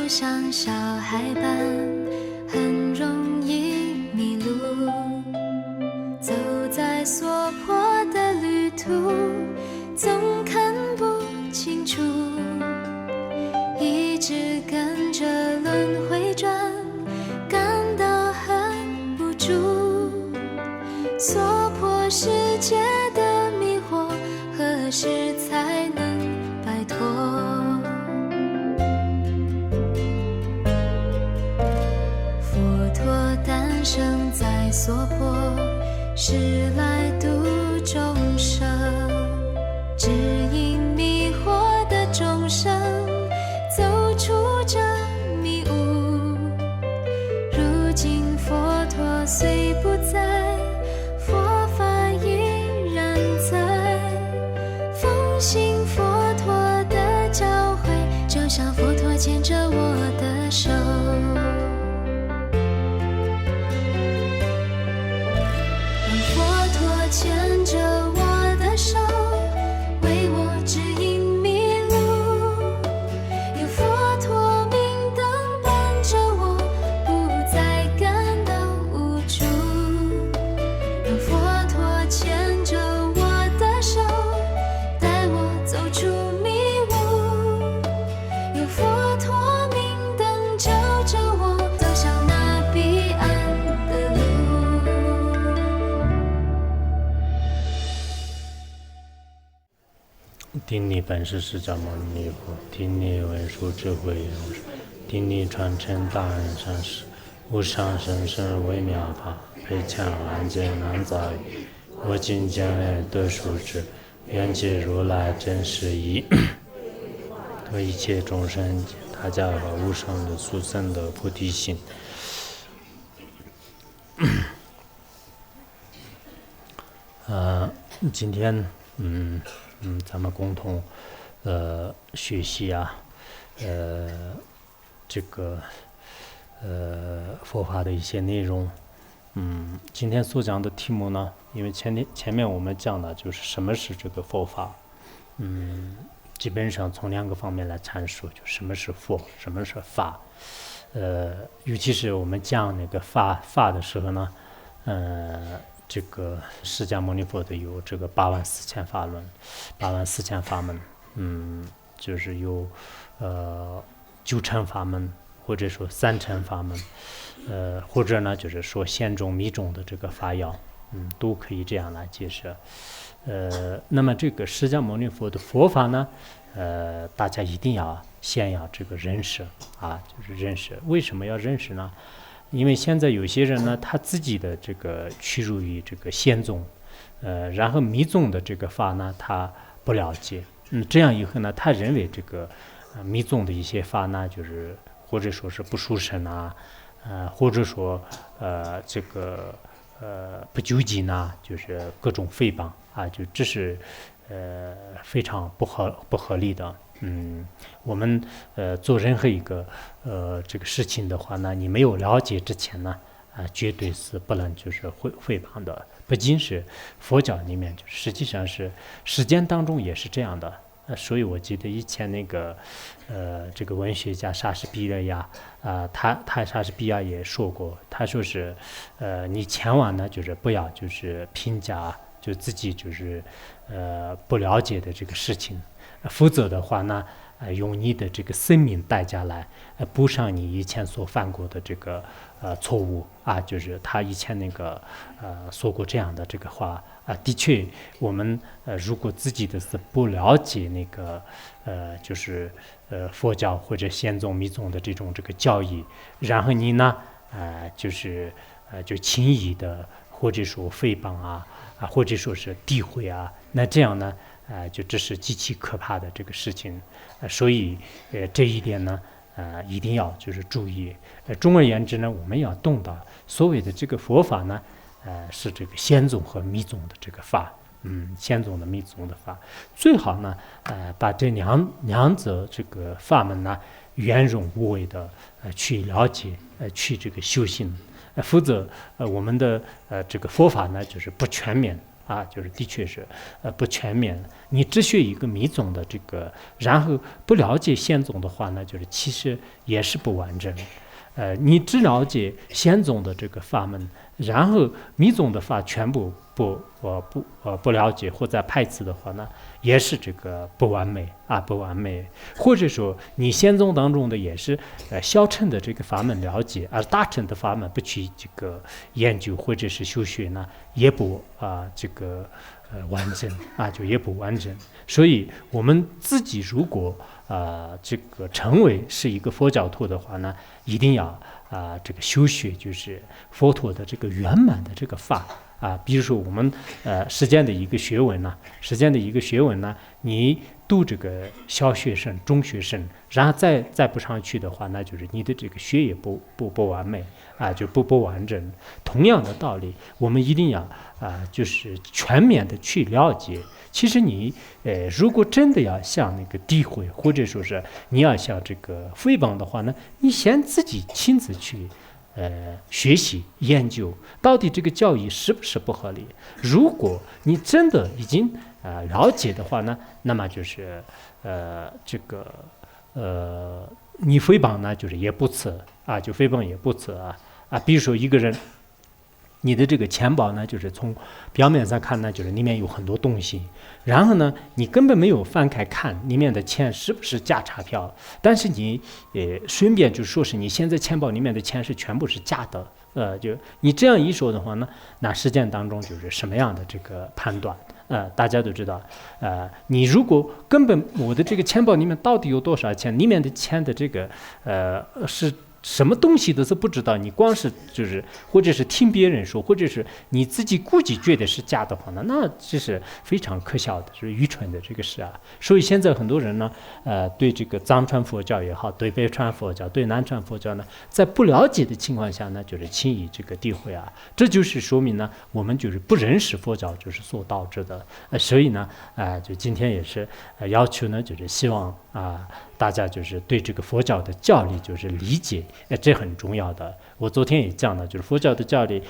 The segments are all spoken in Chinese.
就像小孩般，很容易迷路。走在所迫的旅途，总看不清楚，一直跟着轮回转，感到很无助。所迫世界的迷惑，何时才能摆脱？佛陀诞生在娑婆，是来度众生，指引迷惑的众生走出这迷雾。如今佛陀虽不在，佛法依然在，奉行佛陀的教诲，就像佛陀牵着我的手。让佛陀牵着我的手，为我指引迷路。有佛陀明灯伴着我，不再感到无助。让佛陀牵着我的手，带我走出迷雾。有佛陀明灯照着我，走向那彼岸的路。顶礼本师释迦牟尼佛，顶礼文殊智慧勇士，顶礼传承大恩善师，无上甚深微妙法，培强安简难遭遇。我今见为得殊智，愿解如来真实义，得一切众生大家和无上的殊胜的菩提心。今天咱们共同学习这个佛法的一些内容。今天所讲的题目呢，因为前面我们讲的就是什么是这个佛法，基本上从两个方面来阐述，就什么是佛，什么是法。尤其是我们讲那个法的时候呢，这个释迦牟尼佛的有这个84000法论，84000法门，就是有9乘法门，或者说3乘法门，或者呢就是说显宗密宗的这个法要，都可以这样来解释。那么这个释迦牟尼佛的佛法呢，大家一定要先要这个认识啊，就是认识。为什么要认识呢？因为现在有些人呢，他自己的这个屈辱于这个显宗，然后密宗的这个法呢，他不了解，这样以后呢，他认为这个密宗的一些法呢，就是或者说是不殊胜啊，或者说这个不究竟啊，就是各种诽谤啊，就这是非常不合理的。我们做任何一个这个事情的话呢，你没有了解之前呢，绝对是不能就是诽谤的。不仅是佛教里面，就实际上是实践当中也是这样的。所以我记得以前那个这个文学家莎士比亚他莎士比亚也说过，他说是你千万呢就是不要就是评价就自己就是不了解的这个事情，否则的话呢，用你的这个生命代价来补上你以前所犯过的这个错误啊，就是他以前那个说过这样的这个话的确，我们如果自己的是不了解那个就是佛教或者显宗密宗的这种这个教义，然后你呢就是就轻易的或者说诽谤或者说是诋毁那这样呢就这是极其可怕的这个事情，所以这一点呢一定要就是注意。总而言之呢，我们要懂到所谓的这个佛法呢，是这个显宗和密宗的这个法，显宗的密宗的法，最好呢把这两者这个法门呢圆融无为的去了解，去这个修行，否则我们的这个佛法呢就是不全面，啊，就是的确是不全面。你只学一个密宗的这个，然后不了解显宗的话呢，就是其实也是不完整。你只了解显宗的这个法门，然后密宗的法全部不了解或者排斥的话呢，也是这个不完美啊，不完美。或者说你显宗当中的也是小乘的这个法门了解，而大乘的法门不去这个研究或者是修学呢，也不这个完整啊，就也不完整。所以我们自己如果这个成为是一个佛教徒的话呢，一定要这个修学就是佛陀的这个圆满的这个法啊。比如说我们实践的一个学问呢，你读这个小学生、中学生，然后再不上去的话，那就是你的这个学业不完美啊，就不完整。同样的道理，我们一定要就是全面的去了解。其实你如果真的要向那个诋毁，或者说是你要向这个诽谤的话呢，你先自己亲自去学习研究，到底这个教义是不是不合理。如果你真的已经了解的话呢，那么就是这个你诽谤呢，就是也不辞啊，就诽谤也不辞啊。比如说一个人，你的这个钱包呢，就是从表面上看呢，就是里面有很多东西，然后呢，你根本没有翻开看里面的钱是不是假钞票，但是你顺便就说是你现在钱包里面的钱是全部是假的，就你这样一说的话呢，那实践当中就是什么样的这个判断？大家都知道，你如果根本我的这个钱包里面到底有多少钱，里面的钱的这个是什么东西都是不知道，你光是就是或者是听别人说，或者是你自己估计觉得是假的话呢，那这是非常可笑的，是愚蠢的这个事啊。所以现在很多人呢，对这个藏传佛教也好，对北传佛教、对南传佛教呢，在不了解的情况下呢，就是轻易这个诋毁啊，这就是说明呢，我们就是不认识佛教就是所导致的。所以呢，就今天也是要求呢，就是希望大家就是对这个佛教的教理就是理解，这很重要的。我昨天也讲了，就是佛教的教理，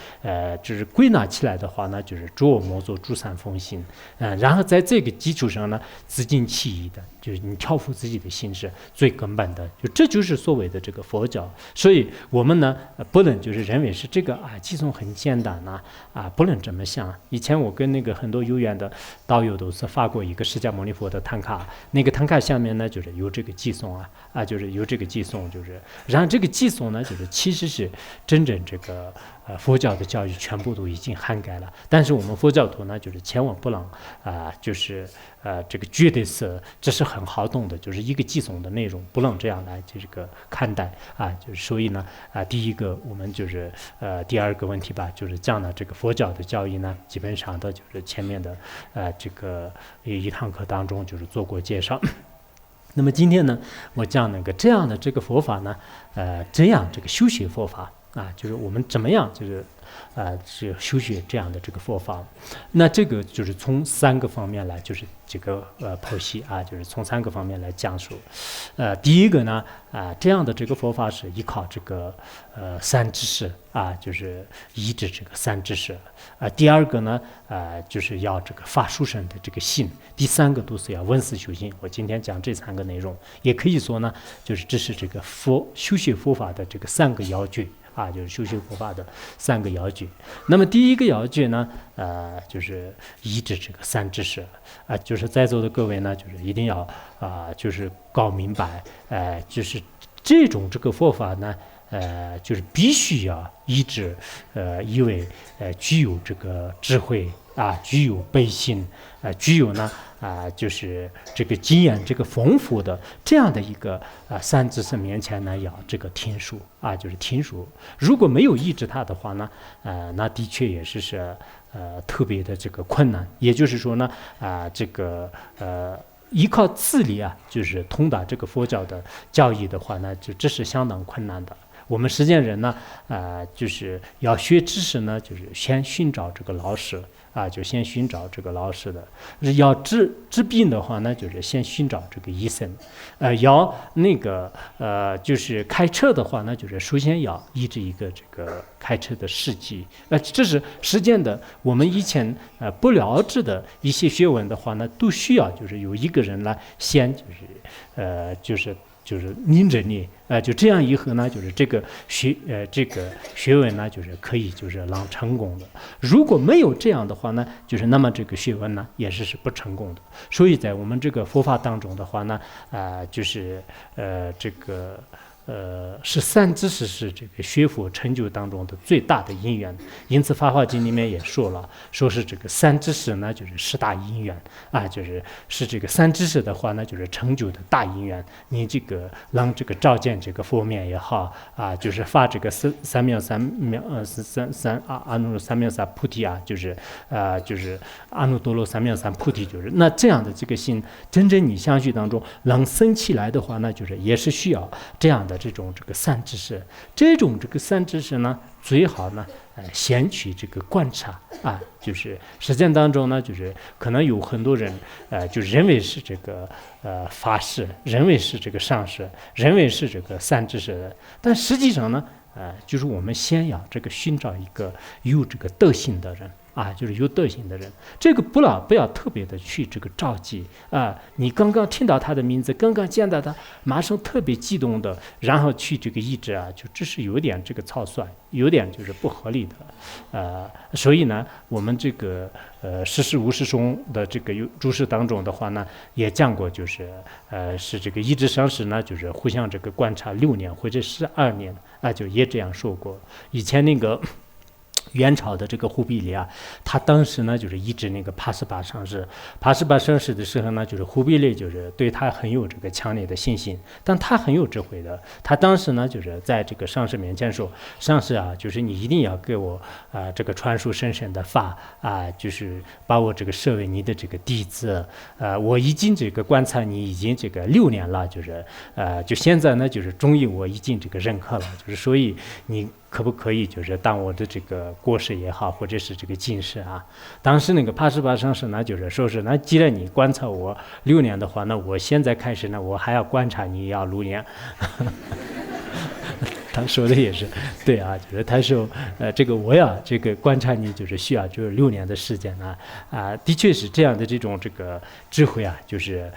就是归纳起来的话呢，就是诸恶莫作，诸善奉行，然后在这个基础上呢，自净其意的，就是你调伏自己的心是最根本的，这就是所谓的这个佛教。所以我们呢，不能就是认为是这个寄送很简单不能这么想。以前我跟那个很多有缘的导游都是发过一个释迦牟尼佛的唐卡，那个唐卡下面呢，就是有这个寄送就是有这个寄送，就是然后这个寄送呢，就是其实是真正这个佛教的教育全部都已经涵盖了，但是我们佛教徒呢，就是千万不能就是这个觉得是这是很好懂的，就是一个寄送的内容，不能这样来这个看待就是所以呢第一个我们就是第二个问题吧，就是讲了这个佛教的教义呢，基本上的就是前面的这个一堂课当中就是做过介绍。那么今天呢，我讲那个这样的这个佛法呢，这样这个修学佛法就是我们怎么样就是是修学这样的这个佛法。那这个就是从三个方面来，就是这个剖析就是从三个方面来讲述。第一个呢这样的这个佛法是依靠这个三知识就是依止这个三知识。第二个呢就是要这个发殊胜的这个心。第三个都是要闻思修行。我今天讲这三个内容，也可以说呢，就是这是这个修学佛法的这个三个要诀就是修学佛法的三个要诀。那么第一个要诀呢，就是依止这个三知识就是在座的各位呢，就是一定要就是搞明白，就是这种这个佛法呢，就是必须要依止一位具有这个智慧具有悲心具有呢就是这个经验这个丰富的这样的一个三知识面前呢，要这个听书就是听书。如果没有依止它的话呢，那的确也是特别的这个困难。也就是说呢这个依靠自力就是通达这个佛教的教义的话呢，就这是相当困难的。我们实践人呢就是要学知识呢，就是先寻找这个老师啊，就先寻找这个老师的。要治病的话呢，就是先寻找这个医生。要那个就是开车的话呢，就是首先要医治一个这个开车的事迹。这是实践的。我们以前不了解的一些学问的话呢，都需要就是有一个人来先就是拧着你，就这样以后呢，就是这个学问呢，就是可以就是让成功的。如果没有这样的话呢，就是那么这个学问呢也是不成功的。所以在我们这个佛法当中的话呢，就是这个。是三知识是这个学佛成就当中的最大的因缘，因此《法华经》里面也说了，说是这个三知识呢，就是十大因缘啊，是这个三知识的话呢，就是成就的大因缘。你这个让这个照见这个佛面也好啊，就是发这个三藐三阿耨三藐三菩提啊，就是阿耨多罗三藐三菩提，就是那这样的这个心，真正你相续当中能生起来的话呢，就是也是需要这样的。这个三知识，这个三知识呢，最好呢，先去这个观察啊，就是实践当中呢，就是可能有很多人，就认为是这个法事，认为是这个上师，认为是这个三知识的，但实际上呢，就是我们先要这个寻找一个有这个德行的人。啊，就是有德行的人，这个不要特别的去这个着急啊。你刚刚听到他的名字，刚刚见到他，马上特别激动的，然后去这个医治啊，就这是有点这个草率，有点就是不合理的。所以呢，我们这个世事无事中的这个注释当中的话呢，也讲过，就是是这个医治上师呢，就是互相这个观察6年或者12年啊，就也这样说过。以前那个。元朝的这个忽必烈啊，他当时呢就是医治那个帕斯巴上师的时候呢，就是忽必烈就是对他很有这个强烈的信心，但他很有智慧的。他当时呢就是在这个上师面前说：“上师啊，就是你一定要给我这个传授神圣的法啊，就是把我这个设为你的这个弟子。我已经这个观察你已经这个6年了，就是就现在呢就是终于我已经这个认可了，就是所以你。”可不可以就是当我的这个国师也好，或者是这个进士啊？当时那个帕斯巴上师呢，就是说是那既然你观察我6年的话，那我现在开始呢，我还要观察你要6年。他说的也是对啊，就是他说这个我要这个观察你就是需要就是6年的时间啊，的确是这样的这种这个智慧啊，就是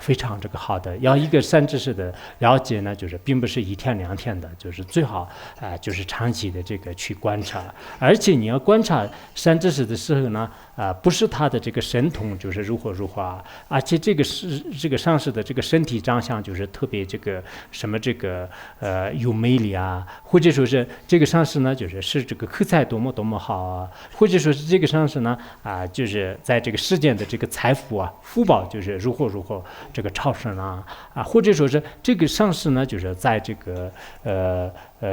非常这个好的。要一个三知识的了解呢，就是并不是1天2天的，就是最好就是长期的这个去观察，而且你要观察三知识的时候呢，不是他的这个神通就是如何啊，而且这个上师的这个身体长相就是特别这个什么这个有魅力啊，或者说是这个上师呢就是这个口才多么好啊，或者说是这个上师呢就是在这个世间的这个财富啊福报就是如何这个超生啊，或者说是这个上师呢就是在这个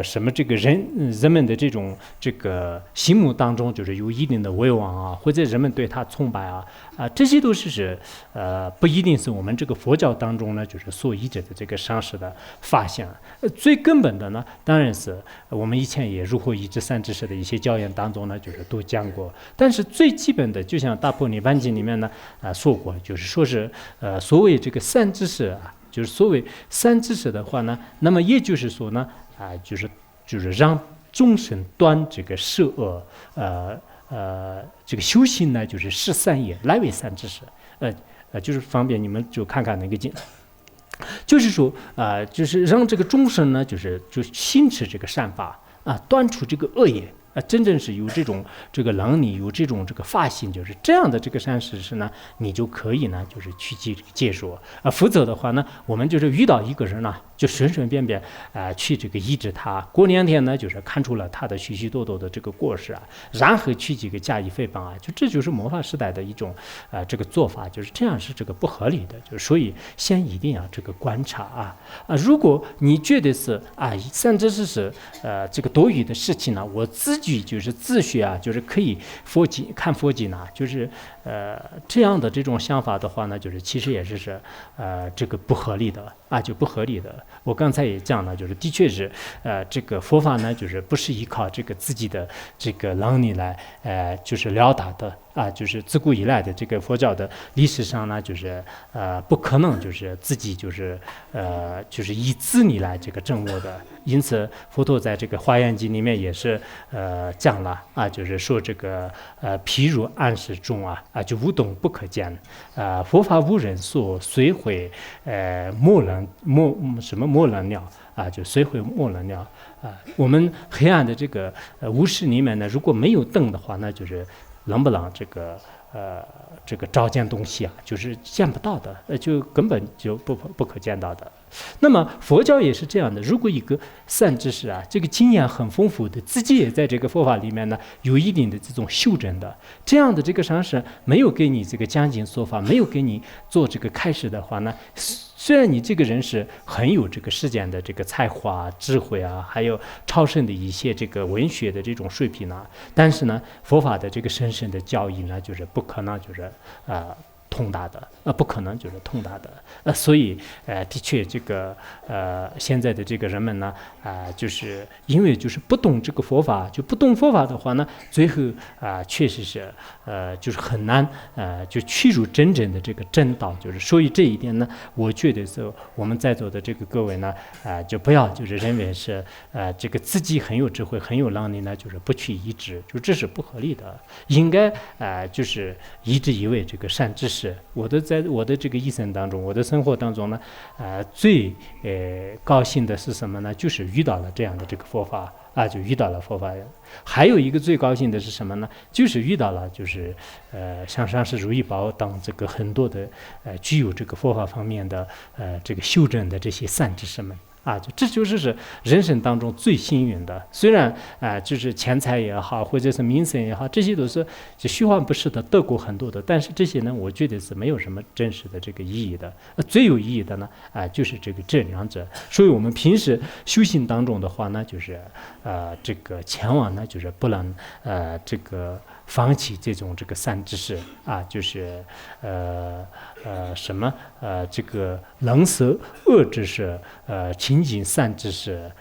什么这个人们的这种这个心目当中就是有一定的威望啊，或者人们对他崇拜啊，这些都是不一定是我们这个佛教当中呢就是所依着的这个上师的发现。最根本的呢，当然是我们以前也如何依止三知识的一些教言当中呢就是都讲过，但是最基本的就像《大般涅槃经》里面呢说过，就是说是所谓这个三知识啊，就是所谓三知识的话呢，那么也就是说呢就是让众生断这个摄恶，这个修行呢就是13业来为三知识，就是方便你们就看看那个经，就是说就是让这个众生呢就行持这个善法啊，断除这个恶业。真正是有这种这个能力，有这种这个发心，就是这样的这个善知识呢，你就可以呢，就是去接受否则的话呢，我们就是遇到一个人呢，就随便去这个医治他，过2天呢，就是看出了他的许多的这个过失啊，然后去这个加以诽谤啊，这就是末法时代的一种这个做法，就是这样是这个不合理的，就是所以先一定要这个观察如果你觉得是三知识是这个多余的事情呢，我自己就是自学啊，就是可以看佛经啊，就是这样的这种想法的话呢，就是其实也是这个不合理的就不合理的。我刚才也讲了，就是的确是这个佛法呢，就是不是依靠这个自己的这个能力来就是了达的啊，就是自古以来的这个佛教的历史上呢，就是不可能就是自己就是以自力来这个证悟的。因此，佛陀在这个《华严经》里面也是讲了啊，就是说这个譬如暗室中就无洞不可见，佛法无人说，虽会莫能了啊，就虽会莫能了啊。我们黑暗的这个无室里面呢，如果没有灯的话，那就是能不能这个照见东西啊，就是见不到的，就根本就不可见到的。那么佛教也是这样的，如果一个善知识啊，这个经验很丰富的，自己也在这个佛法里面呢有一定的这种修正的，这样的这个上师没有给你这个讲经说法，没有给你做这个开示的话呢，虽然你这个人是很有这个世间的这个才华、智慧啊，还有超胜的一些这个文学的这种水平啊，但是呢，佛法的这个深深的教义呢，就是不可能就是通达的，不可能就是通达的，所以的确这个现在的这个人们呢，就是因为就是不懂这个佛法，就不懂佛法的话呢，最后确实是就是很难就去入真正的这个正道，就是所以这一点呢，我觉得是我们在座的这个各位呢，就不要就是认为是这个自己很有智慧、很有能力呢，就是不去依止，就这是不合理的，应该就是依止一位这个善知识。在我的这个一生当中，我的生活当中呢，最高兴的是什么呢？就是遇到了这样的这个佛法就遇到了佛法。还有一个最高兴的是什么呢？就是遇到了就是像上师如意宝等这个很多的具有这个佛法方面的这个修正的这些善知识们。这就是人生当中最幸运的。虽然就是钱财也好，或者是名声也好，这些都是虚幻不实的，得过很多的。但是这些呢，我觉得是没有什么真实的这个意义的。最有意义的呢，就是这个这两者。所以我们平时修行当中的话呢，就是这个前往呢，就是不能这个放弃这种这个善知识就是这个能舍恶知识，亲近善知识，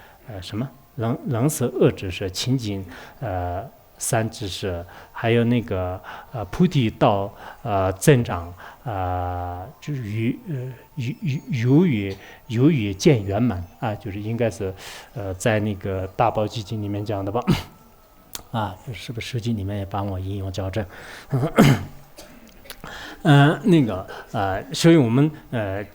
能舍恶知识，亲近善知识，还有那个菩提道增长就由于见圆满就是应该是在那个大宝积经里面讲的吧。是不是书记里面也帮我引用校正？所以我们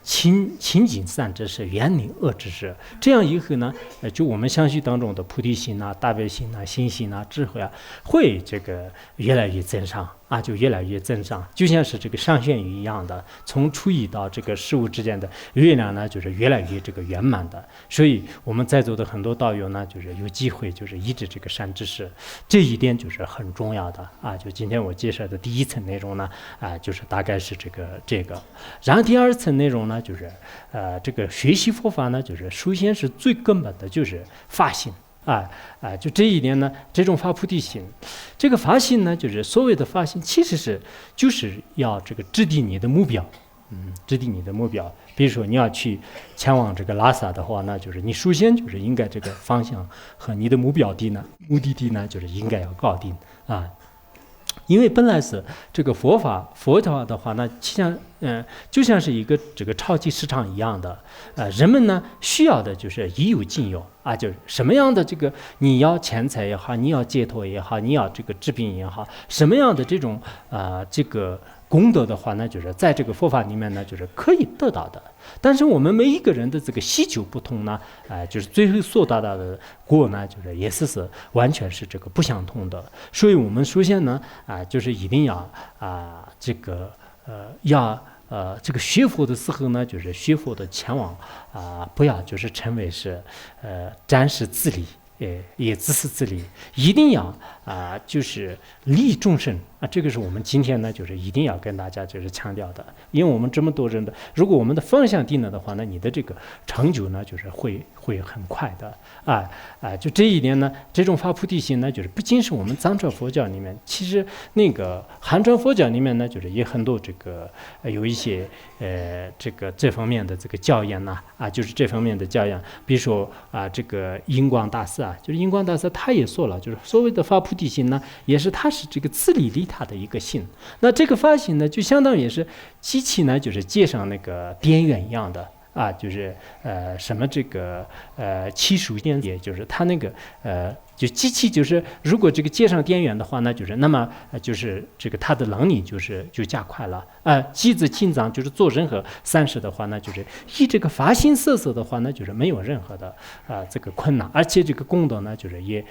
亲近善知识，远离恶知识，这样以后呢，就我们相续当中的菩提心大悲心心心智慧会这个越来越增上就越来越增上，就像是这个上弦语一样的，从初一到这个事物之间的月亮呢，就是越来越这个圆满的。所以我们在座的很多道友呢，就是有机会就是依止这个善知识，这一点就是很重要的就今天我介绍的第一层内容呢，就是大概是这个。然后第二层内容呢，就是这个学习佛法呢，就是首先是最根本的就是发心。就这一点呢，这种发菩提心，这个发心呢，就是所谓的发心，其实就是要这个制定你的目标，制定你的目标。比如说你要去前往这个拉萨的话，那就是你首先就是应该这个方向和你的目的地呢，就是应该要搞定因为本来是这个佛法的话呢，就像是一个这个超级市场一样的，人们呢需要的就是应有尽有就是什么样的这个你要钱财也好，你要解脱也好，你要这个治病也好，什么样的这种这个功德的话呢，就是在这个佛法里面呢，就是可以得到的。但是我们每一个人的这个需求不同呢，就是最后所达到的果呢，就是也是完全是这个不相同的。所以我们首先呢，就是一定要这个这个学佛的时候呢，就是学佛的前往不要就是成为是暂时自利，也自私自利，一定要就是利众生这个是我们今天呢，就是一定要跟大家就是强调的。因为我们这么多人的，如果我们的方向定了的话呢，你的这个成就呢，就是会很快的就这一点呢，这种发菩提心呢，就是不仅是我们藏传佛教里面，其实那个汉传佛教里面呢，就是也很多这个有一些这方面的这个教言就是这方面的教言。比如说这个印光大师就是印光大师他也说了，就是所谓的发菩提提心呢，也是它是这个自利利他的一个心。那这个发心呢，就相当于是机器呢，就是接上那个电源一样的。就是什么这个七属电，也就是它那个就机器就是如果这个接上电源的话呢，就是那么就是这个它的能力就加快了机子心脏就是做任何善事的话呢，就是以这个发心色色的话呢，就是没有任何的这个困难，而且这个功德呢，就是也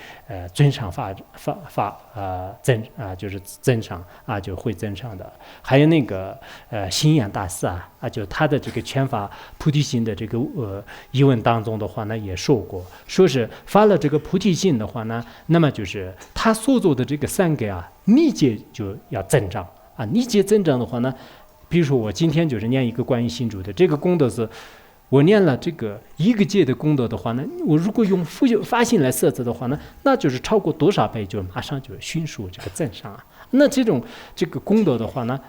增上就是增上就会增上的。还有那个心眼大师就他的这个全法菩提心的这个疑问当中的话呢，也说过，说是发了这个菩提心的话呢，那么就是他所做的这个善根逆界就要增长逆界增长的话呢，比如说我今天就是念一个关于心主的这个功德是。我念了这个一个界的功德的话呢，我如果用发心来设置的话呢，那就是超过多少倍，就马上就迅速这个增上那这个功德的话呢，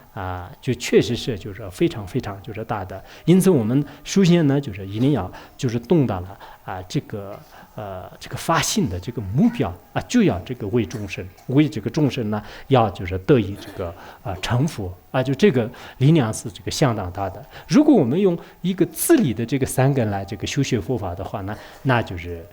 就确实是就是非常非常就是大的。因此我们首先呢，就是一定要就是动到了这个发心的这个目标就要这个为众生，为这个众生呢，要就是得以这个成佛就这个力量是这个相当大的。如果我们用一个自理的这个三根来这个修学佛法的话呢，那就是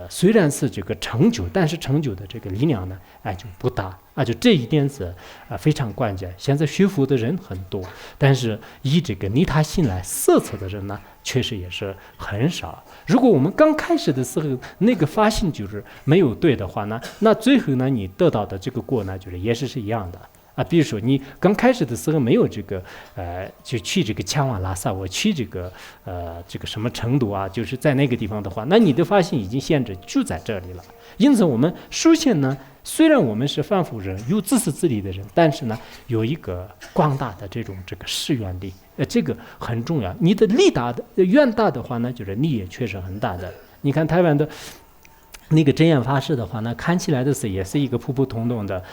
虽然是这个成就，但是成就的这个力量呢就不大就这一点是非常关键。现在学佛的人很多，但是以这个利他心来摄持的人呢，确实也是很少。如果我们刚开始的时候那个发心就是没有对的话呢，那最后呢你得到的这个果呢，就是也是一样的。比如说你刚开始的时候没有这个就去这个强瓦拉萨，我去这个什么程度就是在那个地方的话，那你的发心已经限制就在这里了。因此我们首先呢，虽然我们是凡夫人，有自私自利的人，但是呢有一个广大的这个誓愿力，这个很重要。你的力大的愿大的话呢，就是力也确实很大的。你看台湾的那个真言法师的话呢，看起来的是也是一个普普通通的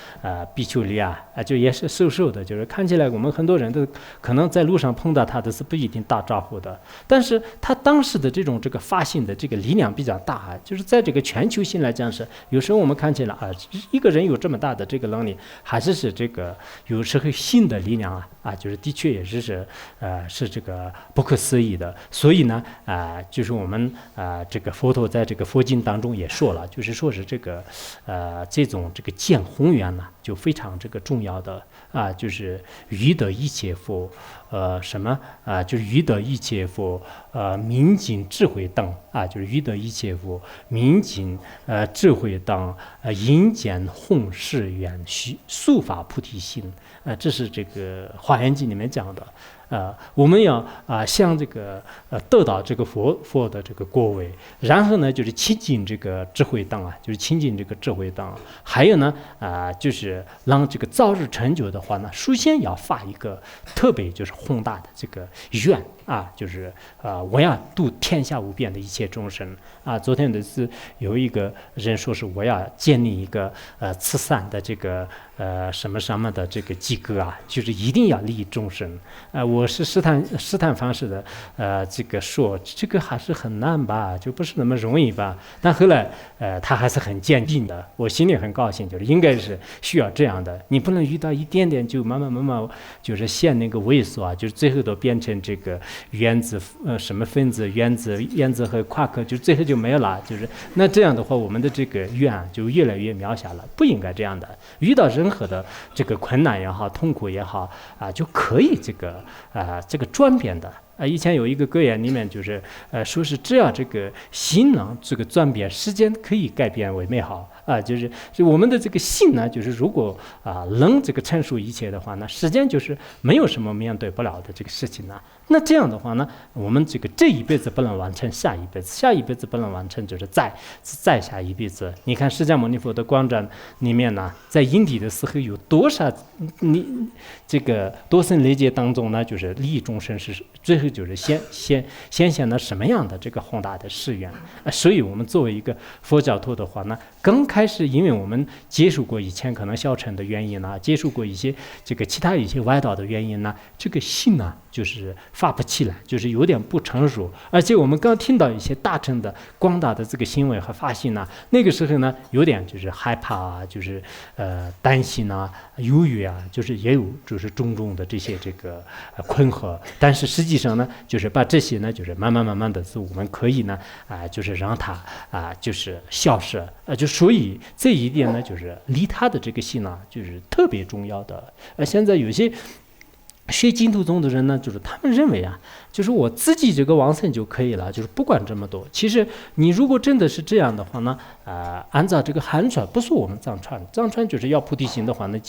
比丘尼就也是瘦瘦的，就是看起来我们很多人都可能在路上碰到他的是不一定打招呼的，但是他当时的这个发心的这个力量比较大就是在这个全球性来讲是，有时候我们看起来一个人有这么大的这个能力，还是这个有时候心的力量就是的确也是这个不可思议的。所以呢就是我们这个佛陀在这个佛经当中也说了，就是说是这个这种这个见宏愿呢，就非常这个重要的就是于得一切佛就是于得一切佛明镜智慧等就是于得一切佛明镜智慧等引见弘誓愿须速发菩提心这是这个华严经里面讲的。我们要向这个得到这个佛的这个果位，然后呢就是亲近这个智慧灯就是亲近这个智慧灯，还有呢就是让这个早日成就的话呢，首先要发一个特别就是宏大的这个愿就是我要度天下无边的一切众生昨天的是有一个人说是我要建立一个慈善的这个什么什么的这个机构就是一定要利益众生我是试探方式的这个说这个还是很难吧，就不是那么容易吧。但后来他还是很坚定的，我心里很高兴，就是应该是需要这样的。你不能遇到一点点就慢慢就是现那个萎缩就是最后都变成这个原子什么分子原子和夸克，就最后就没有了。就是那这样的话，我们的这个愿就越来越渺小了，不应该这样的。遇到任何的这个困难也好，痛苦也好就可以这个转变的。以前有一个格言里面就是说是只要这个心能这个转变，时间可以改变为美好就是我们的这个心呢，就是如果能这个承受一切的话呢，时间就是没有什么面对不了的这个事情呢。那这样的话呢，我们这一辈子不能完成，下一辈子不能完成，就是再下一辈子。你看释迦牟尼佛的光展里面呢，在因地的时候有多少这个多生累劫当中呢，就是利益众生是最后就是显现了什么样的这个宏大的誓愿所以我们作为一个佛教徒的话呢，刚开开始，因为我们接触过以前可能消沉的原因呢，接触过一些这个其他一些歪导的原因呢，这个心呢就是发不起来，就是有点不成熟。而且我们刚听到一些大乘的广大的这个行为和发心呢，那个时候呢有点就是害怕啊，就是担心啊、忧郁啊，就是也有就是种种的这些这个困惑。但是实际上呢，就是把这些呢，就是慢慢的，我们可以呢就是让它就是消失就所以这一点呢，就是离他的这个心呢，就是特别重要的。现在有些学净土宗的人呢，就是他们认为就是我自己这个往生就可以了，就是不管这么多。其实你如果真的是这样的话呢，按照这个汉传，不是我们藏传就是要菩提心的话呢，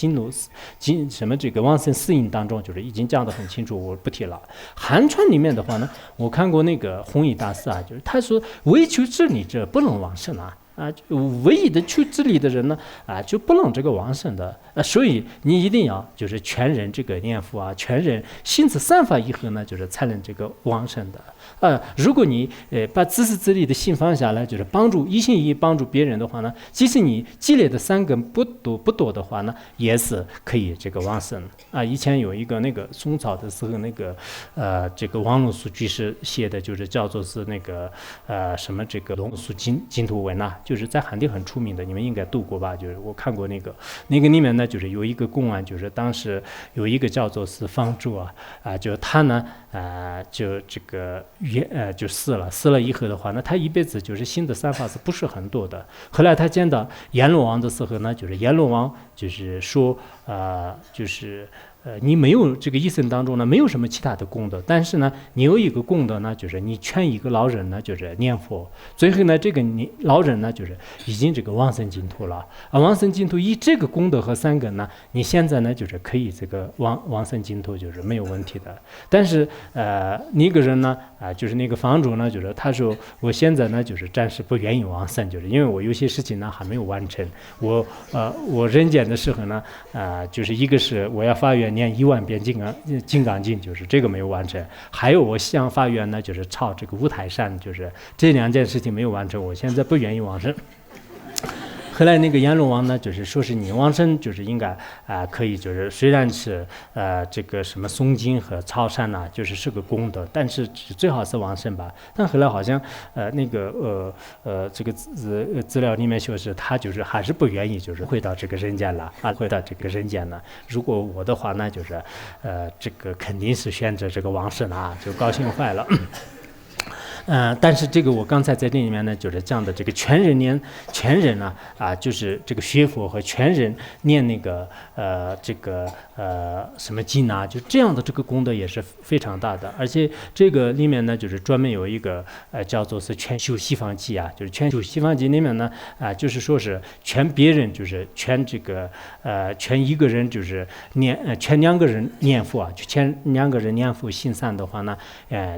什么这个往生四因当中就是已经讲得很清楚，我不提了。汉传里面的话呢，我看过那个弘一大师就是他说唯求自利者不能往生唯一的去自利的人呢就不能这个往生的所以你一定要就是全人这个念佛全人心持三法以后呢，就是才能这个往生的如果你把自私自利的心放下来，就是一心一意帮助别人的话呢，即使你积累的三根不多的话呢，也是可以这个往生以前有一个那个宋朝的时候，那个这个王龙树居士写的，就是叫做是那个什么这个龙树净土文就是在汉地很出名的，你们应该读过吧？就是我看过那个里面呢，就是有一个公案，就是当时有一个叫做是方舟就是他呢就这个就死了以后的话呢，他一辈子就是新的三法是不是很多的。后来他见到阎罗王的时候呢，就是阎罗王就是说就是你没有这个一生当中呢，没有什么其他的功德，但是呢，你有一个功德呢，就是你劝一个老人呢，就是念佛，最后呢，这个老人呢，就是已经这个往生净土了往生净土以这个功德和三根呢，你现在呢，就是可以这个往生净土，就是没有问题的。但是那个人呢就是那个房主呢，就是他说我现在呢，就是暂时不愿意往生，就是因为我有些事情呢还没有完成。我人间的时候呢就是一个是我要发愿念10000遍金刚经，就是这个没有完成。还有我向发愿呢，就是抄这个五台山，就是这2件事情没有完成，我现在不愿意往生。后来那个阎罗王呢，就是说是你往生就是应该可以，就是虽然是这个什么诵经和抄山就是个功德，但是最好是往生吧。但后来好像那个这个资料里面说是他就是还是不愿意，就是回到这个人间了回到这个人间了。如果我的话呢，就是这个肯定是选择这个往生就高兴坏了。但是这个我刚才在这里面呢，就是讲的这个全人就是这个学佛和全人念那个这个什么经就这样的这个功德也是非常大的。而且这个里面呢，就是专门有一个叫做是全修西方记就是全修西方记里面呢就是说是全别人就是全这个全一个人就是全2个人念佛就全2个人念佛行善的话呢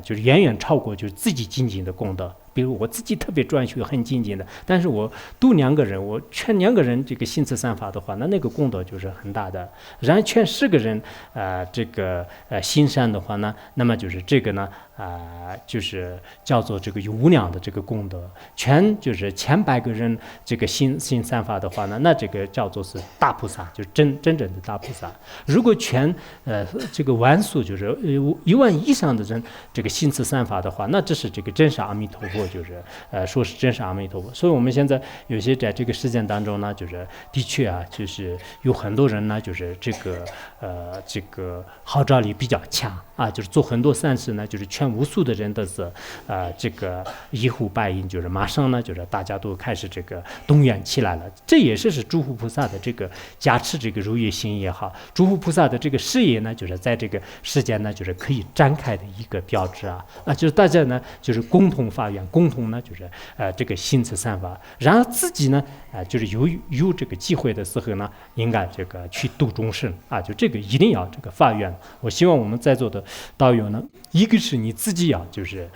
就是远远超过就是自己精进的功德。比如我自己特别专学很精进的，但是我度2个人，我劝2个人这个心持三法的话，那个功德就是很大的。然后劝10个人这个行善的话呢，那么就是这个呢就是叫做这个有无量的这个功德。就是千百个人这个行三法的话呢，那这个叫做是大菩萨，就是真正的大菩萨。如果全这个万数就是1万以上的人这个行持三法的话，那这是这个真实阿弥陀佛，就是说是真实阿弥陀佛。所以我们现在有些在这个实践当中呢，就是的确就是有很多人呢，就是这个号召力比较强就是做很多善事呢，就是劝无数的人都是这个一呼百应，就是马上呢，就是大家都开始这个动员起来了。这也是诸佛菩萨的这个加持，这个如意心也好，诸佛菩萨的这个事业呢，就是在这个世间呢，就是可以展开的一个标志就是大家呢，就是共同发愿，共同呢，就是这个行持三法，然后自己呢就是有这个机会的时候呢，应该这个去度众生就这个一定要这个发愿。我希望我们在座的道友呢，一个是你自己就是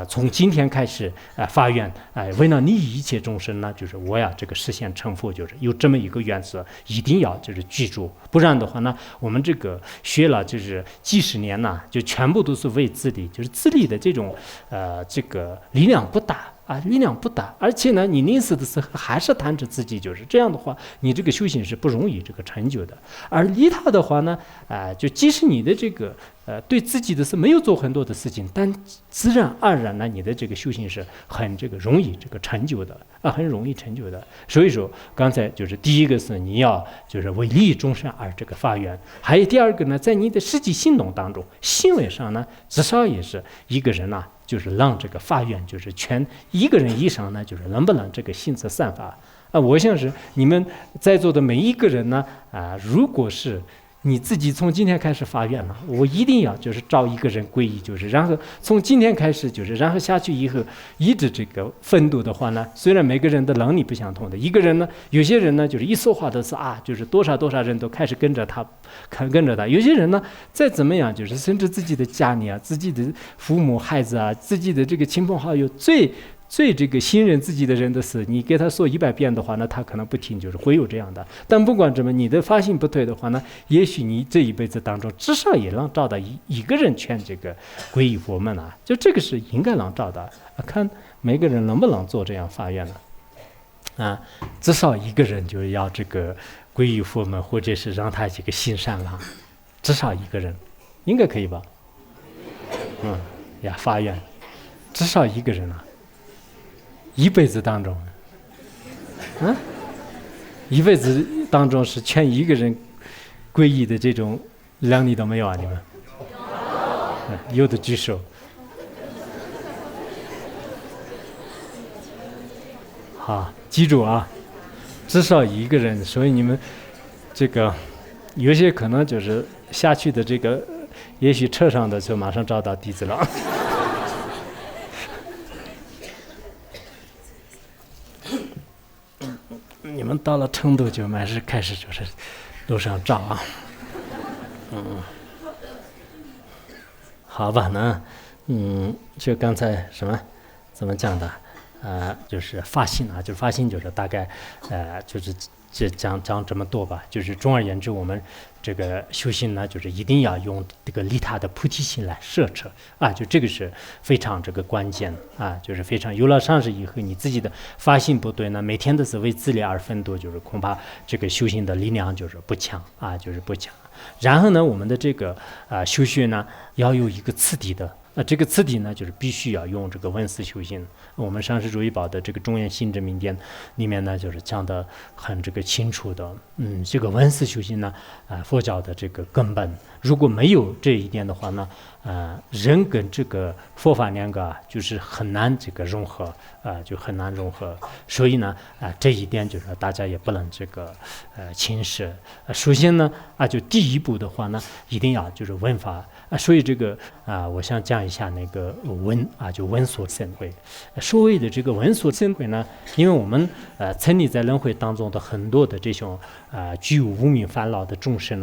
从今天开始发愿为了利益一切众生呢，就是我要这个实现成佛，就是有这么一个原则，一定要就是记住。不然的话呢，我们这个学了就是几十年就全部都是为自利，就是自利的这种这个力量不大啊，力量不大，而且呢，你临死的时候还是贪着自己，就是这样的话，你这个修行是不容易这个成就的。而利他的话呢，就即使你的这个对自己的是没有做很多的事情，但自然而然呢，你的这个修行是很这个容易这个成就的啊，很容易成就的。所以说，刚才就是第一个是你要就是为利益众生而这个发愿，还有第二个呢，在你的实际行动当中，行为上呢，至少也是一个人呐。就是让这个发愿，就是全一个人以上呢，就是能不能这个信则散发啊？我想是你们在座的每一个人呢，如果是你自己从今天开始发愿了，我一定要就是招一个人皈依，就是然后从今天开始就是然后下去以后一直这个奋斗的话呢，虽然每个人的能力不相同的，一个人呢，有些人呢就是一说话都是就是多少多少人都开始跟着他，有些人呢再怎么样就是甚至自己的家里自己的父母孩子自己的这个亲朋好友最这个信任自己的人的事，你给他说100遍的话呢，他可能不听，就是会有这样的。但不管怎么，你的发心不对的话呢，也许你这一辈子当中至少也能找到一个人劝这个皈依佛门就这个是应该能找到看每个人能不能做这样发愿呢？至少一个人就要这个皈依佛门，或者是让他这个行善了，至少一个人，应该可以吧？发愿，至少一个人一辈子当中，一辈子当中是劝一个人皈依的这种能力都没有你们？有的举手。好，记住至少一个人。所以你们这个有些可能就是下去的这个，也许车上的就马上找到弟子了。你们到了成都就开始就是路上找好吧就刚才怎么讲的就是发心就是发心就是大概就是讲这么多吧。就是总而言之，我们这个修行呢，就是一定要用这个利他的菩提心来摄持就这个是非常这个关键就是非常有了上师以后，你自己的发心不对呢，每天都是为自利而奋斗，就是恐怕这个修行的力量就是不强就是不强。然后呢，我们的这个修学呢，要有一个次第的。这个次第呢，就是必须要用这个闻思修行。我们上师如意宝的这个中原心正明典里面呢，就是讲得很这个清楚的。这个闻思修行呢，佛教的这个根本，如果没有这一点的话呢，人跟这个佛法两个就是很难这个融合就很难融合。所以呢，这一点就是大家也不能这个轻视。首先呢，就第一步的话呢，一定要就是闻法。所以这个我想讲一下那个闻就闻所生慧。所谓的这个闻所生慧呢，因为我们沉溺在轮回当中的很多的这种具有无明烦恼的众生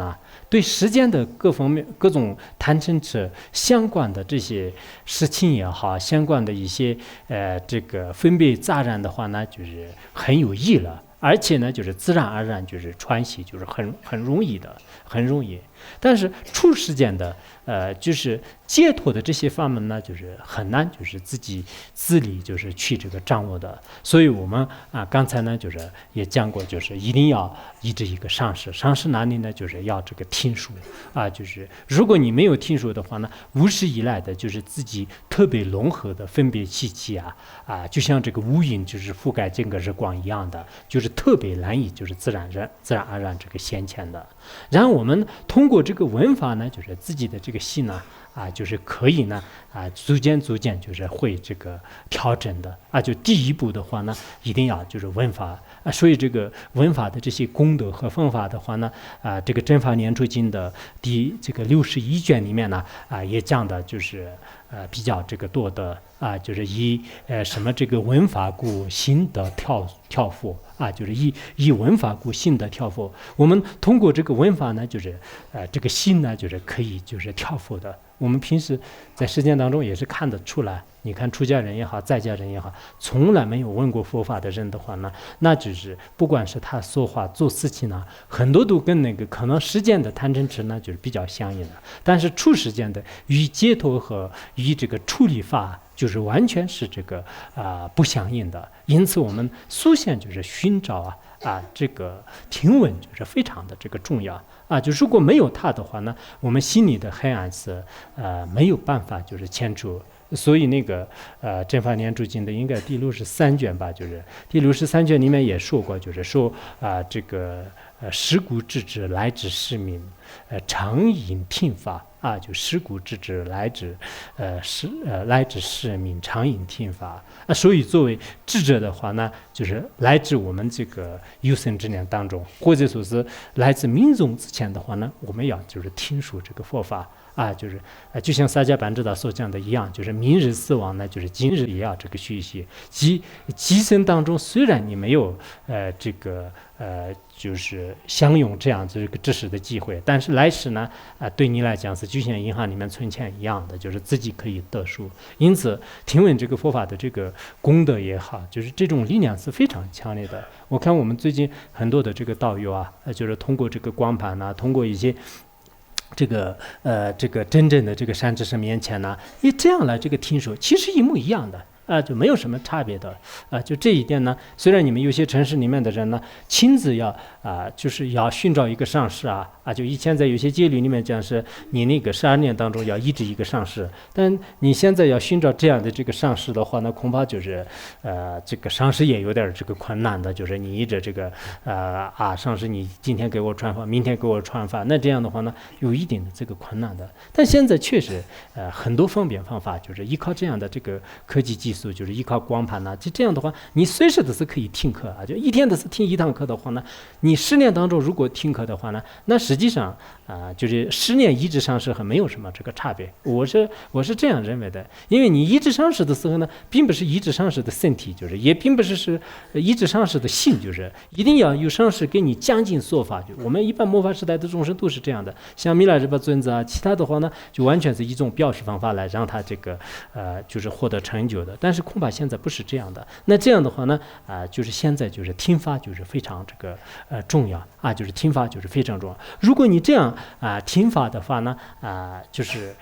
对世间的各方面各种贪嗔痴相关的这些事情也好，相关的一些这个分别杂染的话呢，就是很有益了。而且呢，就是自然而然就是传习，就是很容易的，很容易。但是出世间的就是解脱的这些法门呢，就是很难，就是自己自力就是去这个掌握的。所以我们刚才呢就是也讲过，就是一定要依着一个上师。上师哪里呢？就是要这个听书就是如果你没有听书的话呢，无始以来的就是自己特别融合的分别气气就像这个乌云就是覆盖整个日光一样的，就是特别难以就是自然而然这个显现的。然后我们通过这个闻法呢，就是自己的这个心呢就是可以呢逐渐就是会这个调整的就第一步的话呢，一定要就是闻法所以这个闻法的这些功德和方法的话呢这个《真法念处经》的第这个61卷里面呢也讲的就是比较这个多的就是以什么这个闻法故心得跳佛就是以闻法故心得跳佛。我们通过这个闻法呢，就是这个心呢，就是可以就是跳佛的。我们平时在实践当中也是看得出来。你看出家人也好，在家人也好，从来没有问过佛法的人的话呢，那就是不管是他说话做事情呢，很多都跟那个可能实践的贪嗔痴呢就是比较相应的，但是处实践的与解脱和与这个处理法就是完全是这个不相应的。因此我们苏线就是寻找这个听闻就是非常的这个重要就如果没有它的话呢，我们心里的黑暗是没有办法就是牵出。所以那个正法念珠经的应该第63卷吧，就是第63卷里面也说过，就是说这个识故知之来之是名常引听法就识故知之来之来之是名常引听法所以作为智者的话呢，就是来自我们这个有生之年当中，或者说是来自民众之前的话呢，我们要就是听说这个佛法。就是就像萨迦班智达所讲的一样，就是明日死亡呢，就是今日也要这个学习。即生当中，虽然你没有这个就是享用这样这个知识的机会，但是来世呢对你来讲是就像银行里面存钱一样的，就是自己可以得数。因此，听闻这个佛法的这个功德也好，就是这种力量是非常强烈的。我看我们最近很多的这个道友就是通过这个光盘通过一些。这个真正的这个善知识面前呢，以这样来这个听说，其实一模一样的。就没有什么差别的就这一点呢，虽然你们有些城市里面的人呢，亲自要就是要寻找一个上师就以前在有些戒律里面讲是，你那个12年当中要医治一个上师，但你现在要寻找这样的这个上师的话呢，恐怕就是这个上师也有点这个困难的，就是你依着这个上师你今天给我传法，明天给我传法，那这样的话呢，有一定的这个困难的。但现在确实很多方便方法，就是依靠这样的这个科技技术。就是依靠光盘就这样的话，你随时都是可以听课就一天都是听一堂课的话呢，你10年当中如果听课的话呢，那实际上就是10年医治上师和没有什么这个差别。我是这样认为的，因为你医治上师的时候呢，并不是医治上师的身体，就是也并不是医治上师的心，就是一定要有上师给你讲尽说法。就我们一般末法时代的众生都是这样的，像弥勒日巴尊者其他的话呢，就完全是一种表示方法来让他这个就是获得成就的。但是恐怕现在不是这样的。那这样的话呢，就是现在就是听法就是非常这个重要就是听法就是非常重要。如果你这样听法的话呢，就是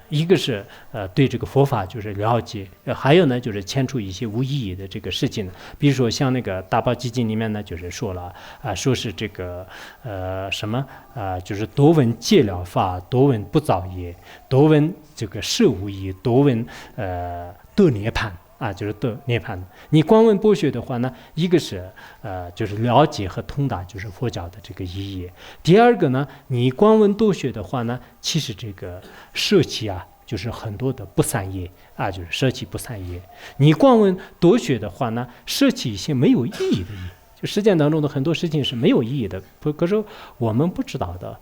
一个是对这个佛法就是了解，还有呢就是牵出一些无意义的这个事情，比如说像那个大宝基金里面呢，就是说了说是这个什么就是多闻戒了法，多闻不造业，多闻这个摄无益，多闻得涅槃就是得涅槃。你光问剥削的话呢，一个是就是了解和通达就是佛教的这个意义。第二个呢，你光问剥削的话呢，其实这个舍弃就是很多的不善业就是舍弃不善业。你光问夺学的话呢，舍弃一些没有意义的业，就实践当中的很多事情是没有意义的，可是我们不知道的。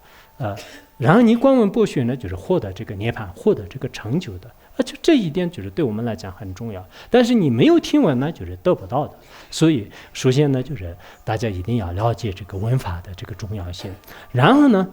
然后你光问剥削呢，就是获得这个涅槃，获得这个成就的。就这一点就是对我们来讲很重要，但是你没有听闻呢，就是得不到的。所以首先呢，就是大家一定要了解这个闻法的这个重要性。然后呢，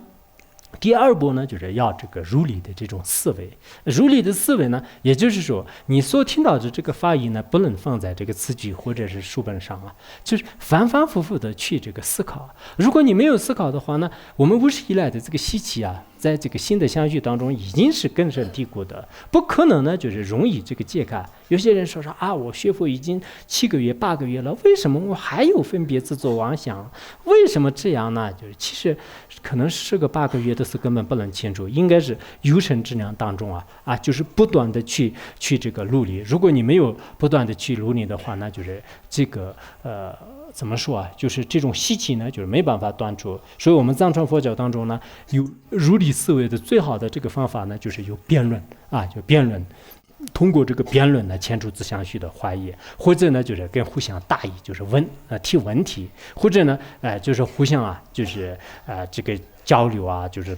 第二步呢，就是要这个如理的这种思维。如理的思维呢，也就是说，你所听到的这个法义呢，不能放在这个词句或者是书本上就是反反复复的去这个思考。如果你没有思考的话呢，我们50以来的这个习气在这个新的相续当中已经是根深蒂固的，不可能呢就是容易这个解开。有些人说我学佛已经7个月8个月了，为什么我还有分别执着妄想？为什么这样呢？就是其实可能10个8个月的是根本不能清楚，应该是有生之年当中就是不断的去这个努力。如果你没有不断的去努力的话，那就是这个怎么说就是这种习气呢，就是没办法断除。所以我们藏传佛教当中呢，有如理思维的最好的这个方法呢，就是有辩论就辩论。通过这个辩论呢，牵出自相续的怀疑，或者呢就是跟互相大意，就是提问题，或者呢就是互相就是这个交流就是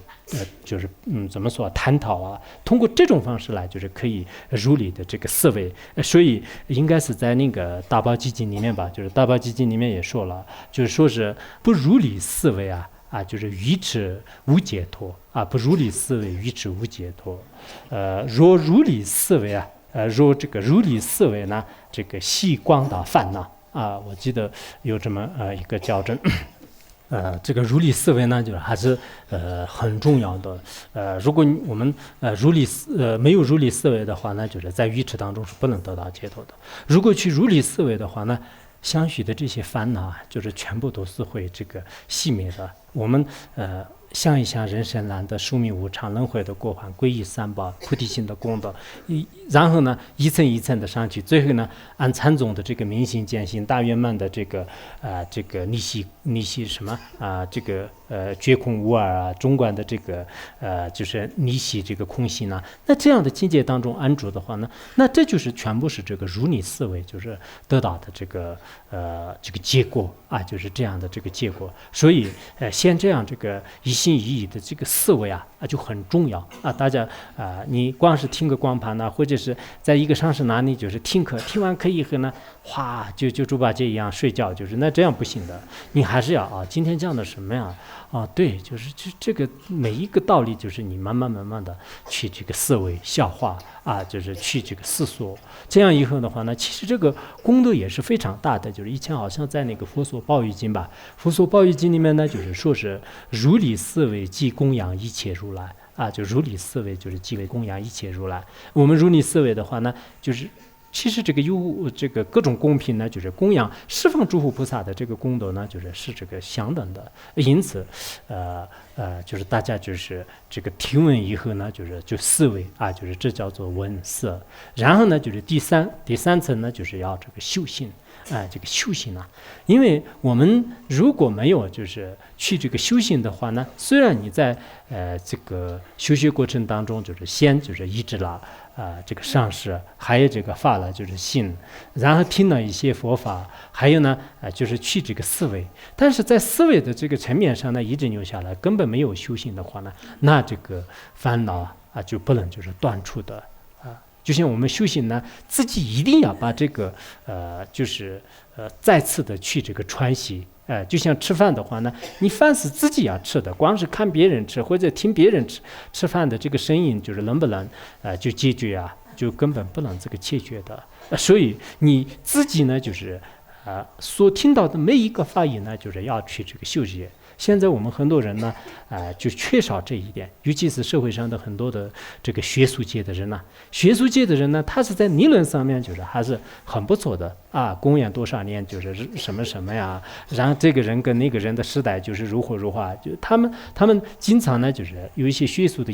怎么说探讨通过这种方式来就是可以如理的这个思维。所以应该是在那个大宝基金里面吧，就是大宝基金里面也说了，就是说是不如理思维啊，就是愚痴无解脱啊，不如理思维，愚痴无解脱。若如理思维啊，若这个如理思维呢，这个系光大烦恼啊，我记得有这么一个校正。这个如理思维呢，就是还是很重要的。如果我们没有如理思维的话呢，就是在愚痴当中是不能得到解脱的。如果去如理思维的话呢，相续的这些烦恼啊，就是全部都是会这个熄灭的。我们想一想人生难得、寿命无常、轮回的过患、皈依三宝、菩提心的功德，然后呢一层一层的上去，最后呢按禅宗的这个明心见性、大圆满的这个逆息什么这个觉空无二啊，中观的这个就是逆息这个空性呢，那这样的境界当中安住的话呢，那这就是全部是这个如理思维，就是得到的这个结果啊，就是这样的这个结果。所以先这样这个一心一意的这个思维啊就很重要啊。大家你光是听个光盘呢，或者是在一个上师那里就是听课，听完课以后呢，哗就猪八戒一样睡觉，就是那这样不行的。你还是要今天讲的什么呀？对，就是这个每一个道理，就是你慢慢的去这个思维消化啊，就是去这个思索。这样以后的话呢，其实这个功德也是非常大的。就是以前好像在那个佛所报语经吧，佛所报语经里面呢，就是说是如理思维即供养一切如来啊，就如理思维就是即为供养一切如来。我们如理思维的话呢，就是其实这个有这个各种供品呢，就是供养十方诸佛菩萨的这个功德呢，是这个相等的。因此，就是大家就是这个听闻以后呢，就思维啊，就是这叫做闻思。然后呢，就是第三层呢，就是要这个修行。这个修行啊，因为我们如果没有就是去这个修行的话呢，虽然你在这个修学过程当中就是先就是依止了这个上师，还有这个发了就是信，然后听了一些佛法，还有呢就是去这个思维，但是在思维的这个层面上呢一直留下来，根本没有修行的话呢，那这个烦恼就不能就是断除的。就像我们修行呢，自己一定要把这个就是再次的去这个传习。就像吃饭的话呢，你饭是自己要吃的，光是看别人吃或者听别人吃饭的这个声音，就是能不能就解决啊，就根本不能这个解决的。所以你自己呢，就是所听到的每一个法语呢，就是要去这个修习。现在我们很多人呢，就缺少这一点，尤其是社会上的很多的这个学术界的人呢，他是在理论上面就是还是很不错的啊。公元多少年就是什么呀，然后这个人跟那个人的时代就是如何，就他们经常呢就是有一些学术的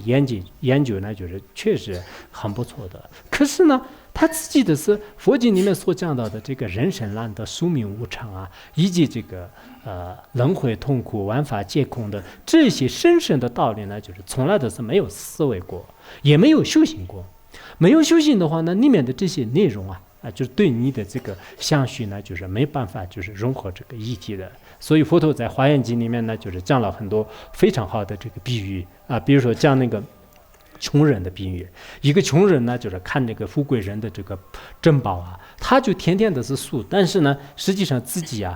研究呢，就是确实很不错的。可是呢，他自己的是佛经里面所讲到的这个人生难得、寿命无常啊，以及这个轮回痛苦、万法皆空的这些深深的道理呢，就是从来都是没有思维过，也没有修行过。没有修行的话呢，里面的这些内容就是对你的这个相续呢，就是没办法就是融合这个议题的。所以佛陀在《华严经》里面呢，就是讲了很多非常好的这个比喻比如说讲那个穷人的比喻，一个穷人呢，就是看这个富贵人的这个珍宝他就天天的是数，但是呢，实际上自己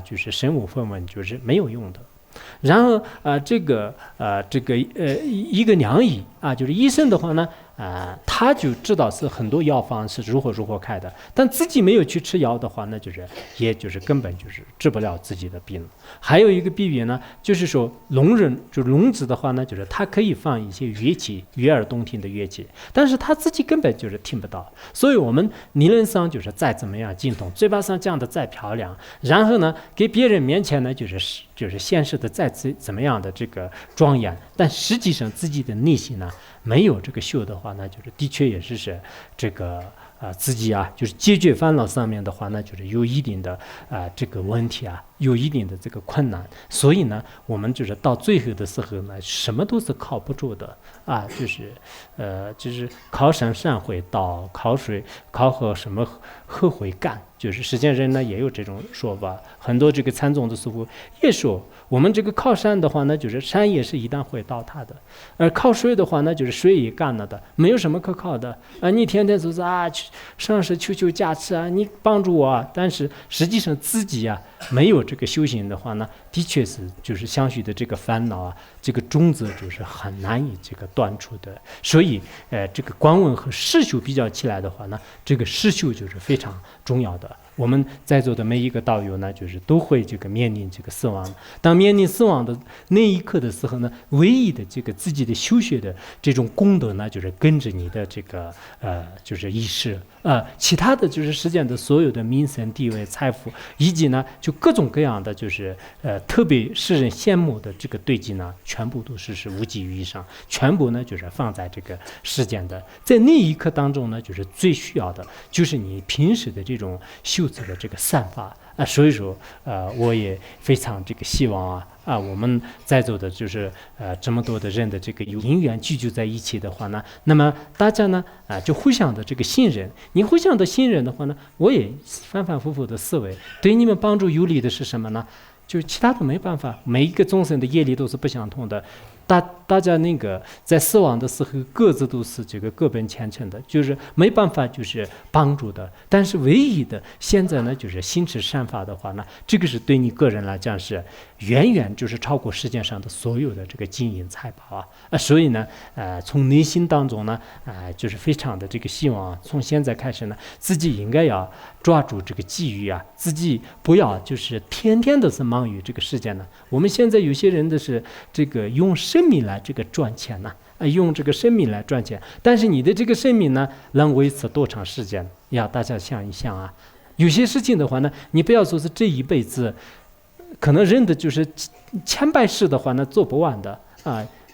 就是身无分文，就是没有用的。然后一个良医就是医生的话呢，他就知道是很多药房是如何开的，但自己没有去吃药的话呢，也就是根本就是治不了自己的病。还有一个比喻呢，就是说聋子的话呢，就是他可以放一些乐器，悦耳动听的乐器，但是他自己根本就是听不到。所以我们理论上就是再怎么样精通，嘴巴上讲的再漂亮，然后呢给别人面前呢就是现实的再怎么样的这个庄严，但实际上自己的内心呢没有这个修的话呢，就是的确也是这个自己就是解决烦恼上面的话呢，就是有一定的这个问题有一定的这个困难。所以呢，我们就是到最后的时候呢，什么都是靠不住的就是靠山山会倒，靠水靠河什么河会干。就是实践人呢也有这种说法，很多这个禅宗的师父也说，我们这个靠山的话呢，就是山也是一旦会倒塌的；而靠水的话呢，就是水也干了的，没有什么可靠的你天天说是上师求加持你帮助我但是实际上自己没有这个修行的话呢，的确是就是相续的这个烦恼啊，这个种子就是很难以这个断除的。所以这个观问和世修比较起来的话呢，这个世修就是非常重要的。我们在座的每一个道友呢，就是都会这个面临这个死亡。当面临死亡的那一刻的时候呢，唯一的这个自己的修学的这种功德呢，就是跟着你的这个就是意识其他的就是世间的所有的名声、地位、财富，以及呢就各种各样的就是特别使人羡慕的这个对境呢，全部都是无济于事，全部呢就是放在这个世间的，在那一刻当中呢，就是最需要的就是你平时的这种修持的这个善法所以说我也非常这个希望我们在座的就是这么多的人的这个有因缘聚集在一起的话呢，那么大家呢就互相的这个信任，你互相的信任的话呢，我也反反复复的思维，对你们帮助有利的是什么呢？就是其他的没办法，每一个众生的业力都是不相同的，大家那个在死亡的时候各自都是这个各奔前程的，就是没办法就是帮助的。但是唯一的现在呢，就是心持善法的话呢，这个是对你个人来讲是远远就是超过世界上的所有的这个金银财宝所以呢从内心当中呢就是非常的这个希望从现在开始呢，自己应该要抓住这个机遇自己不要就是天天都是忙于这个世界呢。我们现在有些人的是这个用生命来这个赚钱呢用这个生命来赚钱，但是你的这个生命呢能维持多长时间？要大家想一想有些事情的话呢，你不要说是这一辈子，可能人的就是千百世的话呢做不完的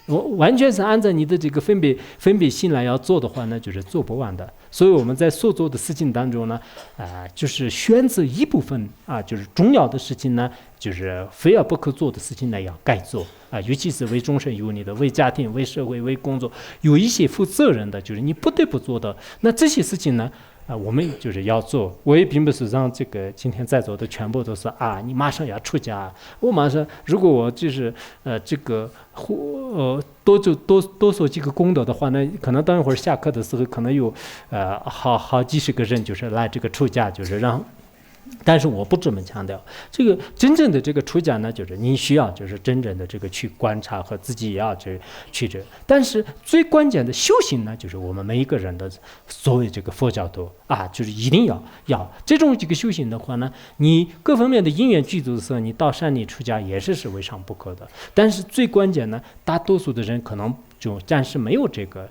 我完全是按照你的这个分别心来要做的话呢，就是做不完的。所以我们在所做的事情当中呢就是选择一部分就是重要的事情呢，就是非要不可做的事情呢要该做尤其是为众生有利的、为家庭、为社会、为工作有一些负责任的，就是你不得不做的，那这些事情呢我们就是要做。我也并不是让这个今天在座的全部都是你马上要出家，我马上如果我就是这个多说几个功德的话呢，可能等一会儿下课的时候可能有好几十个人就是来这个出家，就是让。但是我不这么强调，这个真正的这个出家呢，就是你需要就是真正的这个去观察和自己也要去但是最关键的修行呢，就是我们每一个人的所谓这个佛教徒就是一定要这种这个修行的话呢，你各方面的因缘具足的时候，你到山里出家也是未尝不可的。但是最关键呢，大多数的人可能就暂时没有这个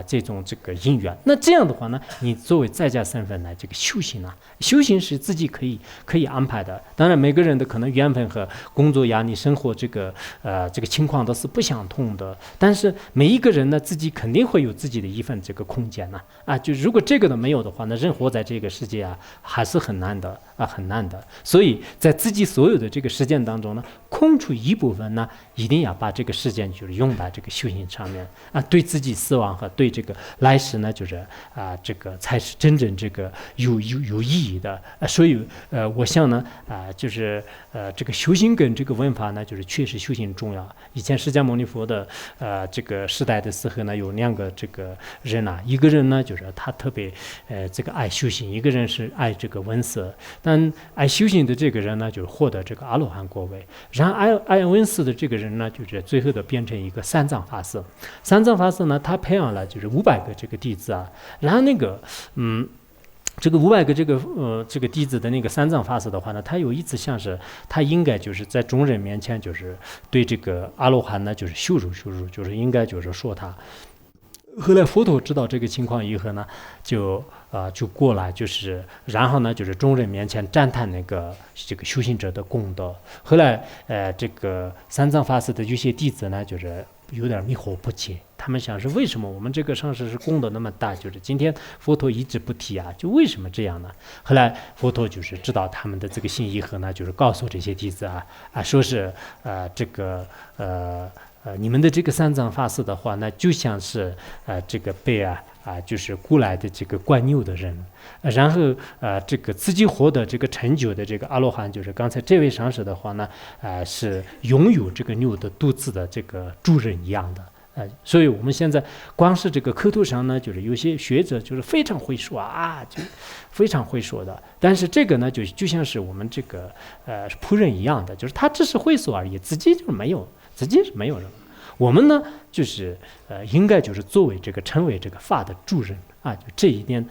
这种这个因缘，那这样的话呢，你作为在家身份来这个修行修行是自己可以安排的。当然每个人的可能缘分和工作压力、生活这个情况都是不相同的，但是每一个人呢，自己肯定会有自己的一份这个空间就如果这个都没有的话，那人活在这个世界还是很难的很难的。所以在自己所有的这个时间当中呢，空出一部分呢，一定要把这个时间就是用在这个修行上面对自己死亡和对这个来世呢，就是这个才是真正这个有意义的所以我想呢就是这个修行跟这个文法呢，就是确实修行重要。以前释迦牟尼佛的这个时代的时候呢，有两个这个人一个人呢就是他特别这个爱修行，一个人是爱这个闻思。但爱修行的这个人呢，就是获得这个阿罗汉果位，然后爱闻思的这个人呢，就是最后的变成一个三藏法师。三藏法师呢，他培养了就是500个这个弟子然后那个这个500个这个弟子的那个三藏法师的话呢，他有一次像是他应该就是在众人面前就是对这个阿罗汉呢就是羞辱，就是应该就是说他。后来佛陀知道这个情况以后呢，就过来就是然后呢就是众人面前赞叹这个修行者的功德。后来这个三藏法师的有些弟子呢，就是有点迷惑不解，他们想是为什么我们这个上师是功德那么大，就是今天佛陀一直不提就为什么这样呢？后来佛陀就是知道他们的这个心以后呢，就是告诉这些弟子说是这个你们的这个三藏法师的话呢，就像是这个被就是雇来的这个灌牛的人，然后这个自己获得这个成就的这个阿罗汉，就是刚才这位上师的话呢是拥有这个牛的肚子的这个主人一样的。所以我们现在光是这个口头上呢，就是有些学者就是非常会说就非常会说的，但是这个呢，就像是我们这个仆人一样的，就是他只是会说而已，自己是没有什么。我们呢，就是应该就是作为这个成为这个法的主人就这一点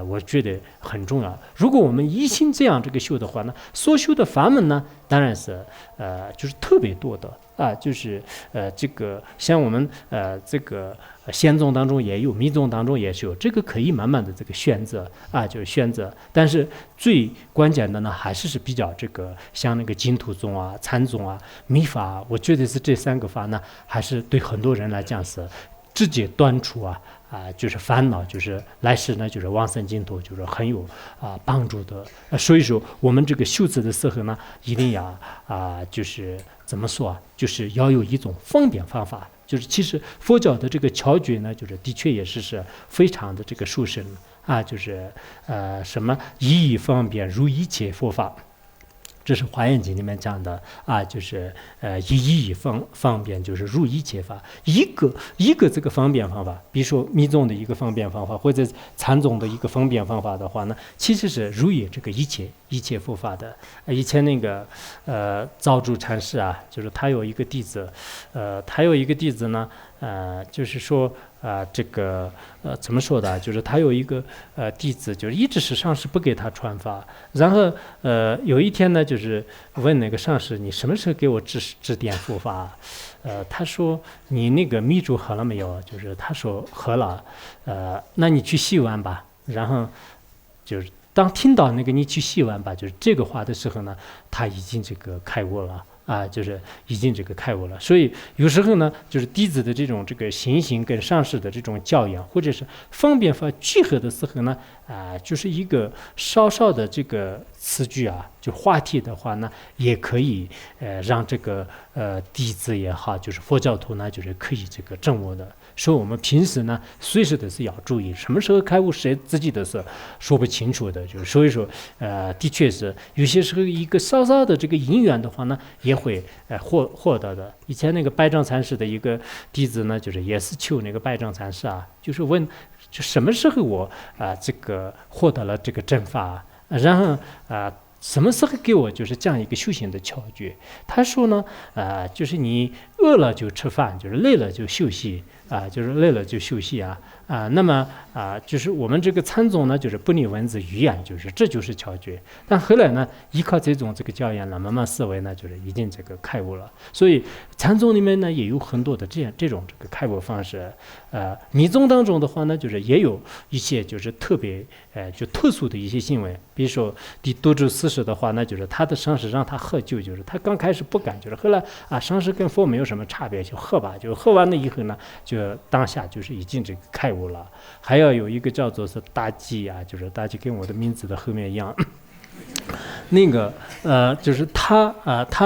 我觉得很重要。如果我们一心这样这个修的话呢，所修的法门呢，当然是就是特别多的就是这个像我们这个仙宗当中也有，密宗当中也是有，这个可以慢慢的这个选择就是选择。但是最关键的呢，还是比较这个像那个净土宗禅宗密法我觉得是这3个法呢，还是对很多人来讲是直接断除就是烦恼，就是来世呢，就是往生净土，就是很有帮助的。所以说我们这个修持的时候呢，一定要就是怎么说就是要有一种方便方法。就是其实佛教的这个窍诀呢，就是的确也是非常的这个殊胜就是什么一义方便如一切佛法。这是《华严经》里面讲的就是一义方便，就是入一切法，一个这个方便方法，比如说密宗的一个方便方法，或者禅宗的一个方便方法的话呢，其实是入于这个一切佛法的。以前那个造住禅师就是他有一个弟子，呢，就是说这个怎么说的，就是他有一个弟子，就是一直是上师不给他传法，然后有一天呢，就是问那个上师，你什么时候给我指点佛法？他说你那个密珠喝了没有？就是他说喝了，那你去洗碗吧。然后就是当听到那个你去洗碗吧，就是这个话的时候呢，他已经这个开悟了。就是已经这个开悟了。所以有时候呢，就是弟子的这种这个行行跟上师的这种教养，或者是方便法聚合的时候呢，就是一个稍稍的这个词句就话题的话呢，也可以让这个弟子也好，就是佛教徒呢，就是可以这个证悟的。所以我们平时呢，随时都是要注意，什么时候开悟，谁自己都是说不清楚的。就是所以说，的确是有些时候一个稍稍的这个因缘的话呢，也会获得的。以前那个拜丈禅师的一个弟子呢，就是也是求那个拜丈禅师就是问，就什么时候我这个获得了这个正法，然后什么时候给我就是这样一个修行的窍诀？他说呢，就是你饿了就吃饭，就是累了就休息。就是累了就休息那么就是我们这个禅宗呢，就是不离文字语言，就是这就是窍诀。但后来呢，依靠这种这个教研呢，慢慢思维呢，就是已经这个开悟了。所以禅宗里面呢，也有很多的这种这个开悟方式。密宗当中的话呢，就是也有一些就是特别就特殊的一些行为。比如说第多住四世的话呢，就是他的上师让他喝酒，就是他刚开始不敢，就是后来上师跟佛没有什么差别，就喝吧，就喝完了以后呢，就当下就是已经这个开悟了。还要有一个叫做是大寂就是大寂跟我的名字的后面一样。那个就是他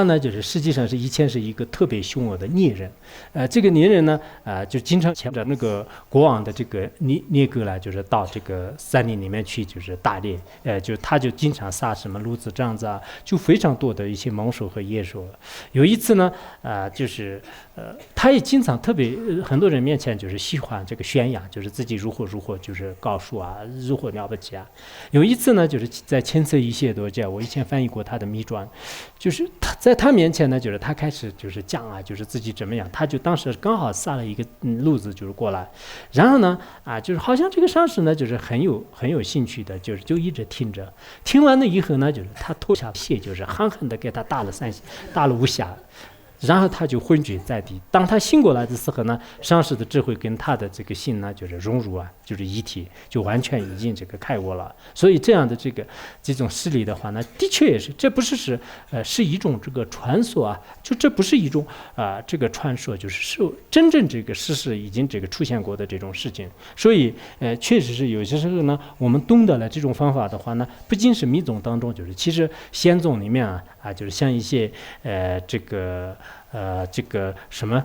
呢，就是实际上是以前是一个特别凶恶的孽人。这个孽人呢，就经常牵着那个国王的这个聂哥来，就是到这个山林里面去，就是打猎。他就经常杀什么鹿子獐子就非常多的一些猛兽和野兽。有一次呢，就是他也经常特别很多人面前就是喜欢这个宣扬，就是自己如何，就是告诉如何了不起有一次呢，就是在千色一谢多教，我以前翻译过他的密传，就是他在他面前呢，就是他开始就是讲就是自己怎么样，他就当时刚好杀了一个鹿子，就是过来，然后呢就是好像这个上师呢，就是很有兴趣的，就一直听着，听完了以后呢，就是他脱下鞋，就是狠狠的给他打了5下。然后他就昏厥在地。当他醒过来的时候呢，上师的智慧跟他的这个心呢，就是融入就是一体，就完全已经这个开悟了。所以这样的这种事例的话呢，的确也是，这不是是一种这个传说就这不是一种这个传说，就是真正这个事实已经这个出现过的这种事情。所以确实是有些时候呢，我们懂得了这种方法的话呢，不仅是密宗当中，就是其实仙宗里面就是像一些这个这个什么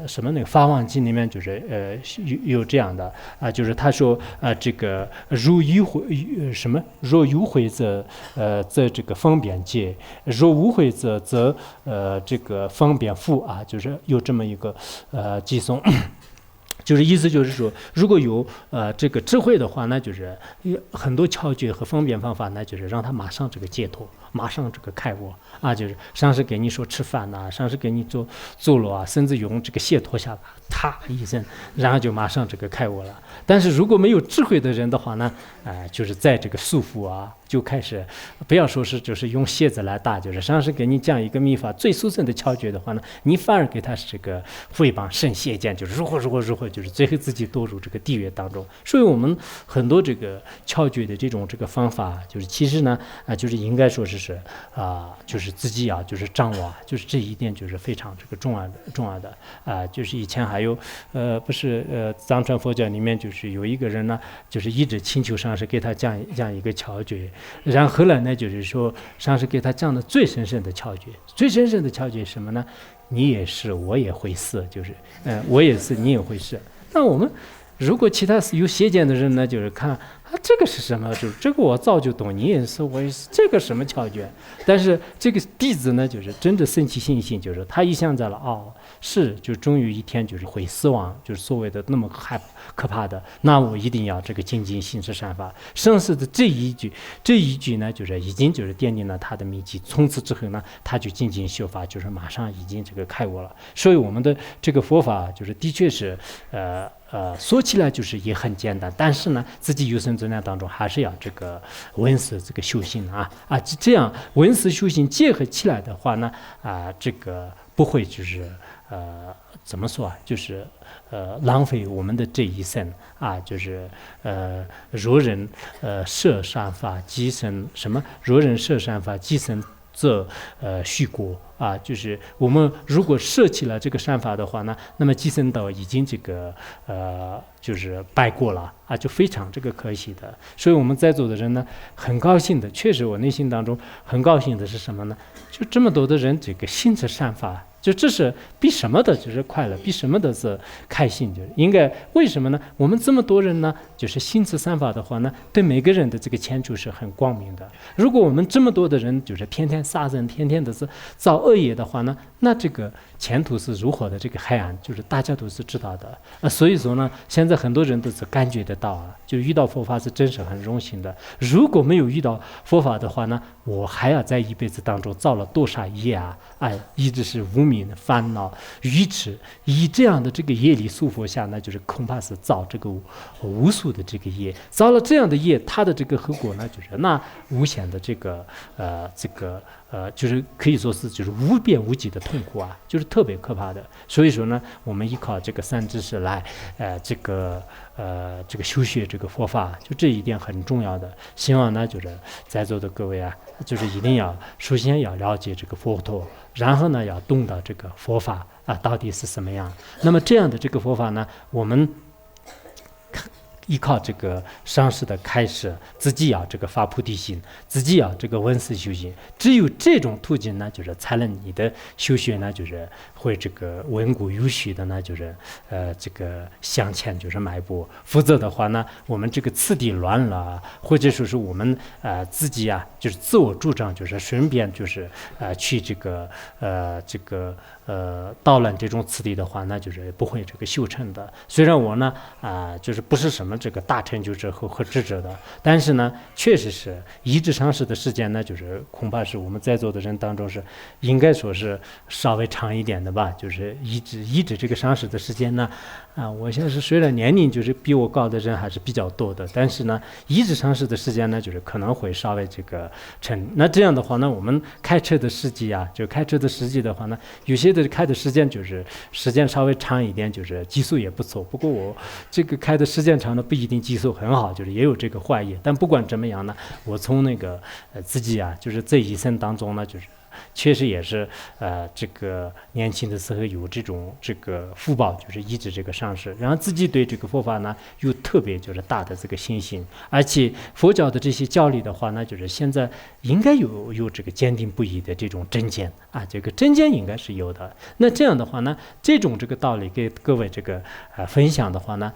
什么那个法王经里面就是有这样的就是他说这个若有悔则则这个分别戒，若无悔则这个分别复就是有这么一个寄送。就是意思就是说，如果有这个智慧的话，那就是很多窍诀和分辨方法，那就是让他马上这个解脱，马上这个开悟就是上师给你说吃饭上师给你坐落甚至用这个解脱下啪一声，然后就马上这个开悟了。但是如果没有智慧的人的话呢，就是在这个束缚就开始不要说是就是用蝎子来打，就是上师给你讲一个秘法最殊胜的窍诀的话呢，你反而给他这个诽谤圣邪见，就是如何，就是最后自己堕入这个地狱当中。所以我们很多这个窍诀的这个方法，就是其实呢就是应该说是就是自己就是掌握，就是这一点就是非常这个重要的就是以前还有不是藏传佛教里面就是有一个人呢，就是一直请求上师给他讲一个窍诀，然后后来呢就是说上师给他讲的最神圣的窍诀，最神圣的窍诀是什么呢？你也是，我也会死，就是我也是，你也会死。那我们如果其他有邪见的人呢，就是看这个是什么，就是这个我早就懂，你也是，我也是，这个什么窍诀？但是这个弟子呢，就是真的生起信心，就是他一想在了是，就终于一天就是会死亡，就是所谓的那么可怕的，那我一定要这个精进行持善法。上师的这一句呢，就是已经就是奠定了他的秘籍，从此之后呢，他就精进修法，就是马上已经这个开悟了。所以我们的这个佛法就是的确是说起来就是也很简单，但是呢，自己有生之年当中还是要这个闻思这个修行这样闻思修行结合起来的话呢这个不会就是怎么说就是浪费我们的这一生就是若人摄善法即生什么？若人摄善法即生则虚果就是我们如果舍弃了这个善法的话呢，那么即生道已经这个就是败过了就非常这个可惜的。所以我们在座的人呢，很高兴的，确实我内心当中很高兴的是什么呢？就这么多的人这个行持善法，就这是比什么的就是快乐，比什么的是开心，就是应该为什么呢？我们这么多人呢，就是行持善法的话呢，对每个人的这个前途是很光明的。如果我们这么多的人就是天天杀人，天天的是造恶业的话呢，那这个前途是如何的这个黑暗，就是大家都是知道的所以说呢，现在很多人都是感觉得到就遇到佛法是真是很荣幸的。如果没有遇到佛法的话呢，我还要在一辈子当中造了多少业一直是无明烦恼愚痴，以这样的这个业力束缚下呢，就是恐怕是造这个无数的这个业，造了这样的业，它的这个后果呢，就是那无限的这个就是可以说是就是无边无际的痛苦就是特别可怕的。所以说呢，我们依靠这个三知识来这个修学这个佛法，就这一点很重要的。希望呢，就是在座的各位就是一定要首先要了解这个佛陀，然后呢要懂得这个佛法到底是什么样。那么这样的这个佛法呢，我们依靠这个上师的开示，自己要这个发菩提心，自己要这个闻思修行。只有这种途径呢，就是才能你的修学呢，就是会这个稳固有序的呢，就是这个向前就是迈步。否则的话呢，我们这个次第乱了，或者说是我们自己就是自我主张，就是顺便就是去这个捣乱这种次第的话，那就是不会这个修成的。虽然我呢就是不是什么这个大成就者和智者的，但是呢，确实是一直上师的时间呢，就是恐怕是我们在座的人当中是应该说是稍微长一点的吧。就是一直这个上师的时间呢，我现在是虽然年龄就是比我高的人还是比较多的，但是呢，一直上师的时间呢，就是可能会稍微这个成。那这样的话呢，我们开车的时机就开车的时机的话呢，有些的开的时间就是时间稍微长一点，就是技术也不错。不过我这个开的时间长的不一定技术很好，就是也有这个坏业。但不管怎么样呢，我从那个自己就是这一生当中呢，就是确实也是这个年轻的时候有这种这个福报，就是一直这个上师，然后自己对这个佛法呢有特别就是大的这个信心，而且佛教的这些教理的话呢，就是现在应该有这个坚定不移的这种真见啊，这个真见应该是有的。那这样的话呢，这种这个道理给各位这个分享的话呢，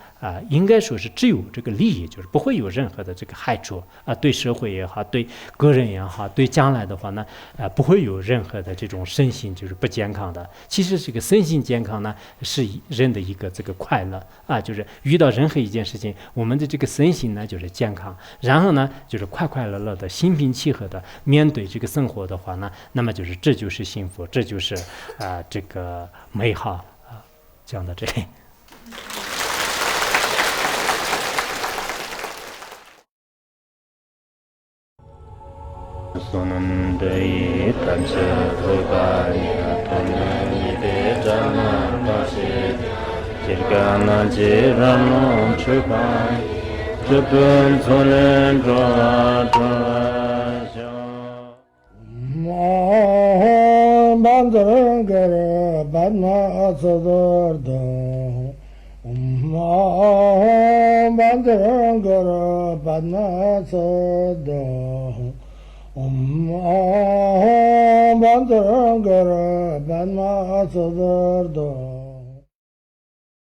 应该说是只有这个利益，就是不会有任何的这个害处啊，对社会也好，对个人也好，对将来的话呢，不会有任何的这种身心就是不健康的。其实这个身心健康呢，是人的一个这个快乐啊，就是遇到任何一件事情，我们的这个身心呢就是健康，然后呢就是快快乐乐的、心平气和的面对这个生活的话呢，那么就是这就是幸福，这就是这个美好啊。讲到这里。Sonandai tamsa thukaya tonani jana pasi jirgana jirano chupai chupun solen droja Bandangara Badma Sadarda Bandangara Badma Sadarda Bandangara Badma Sadarda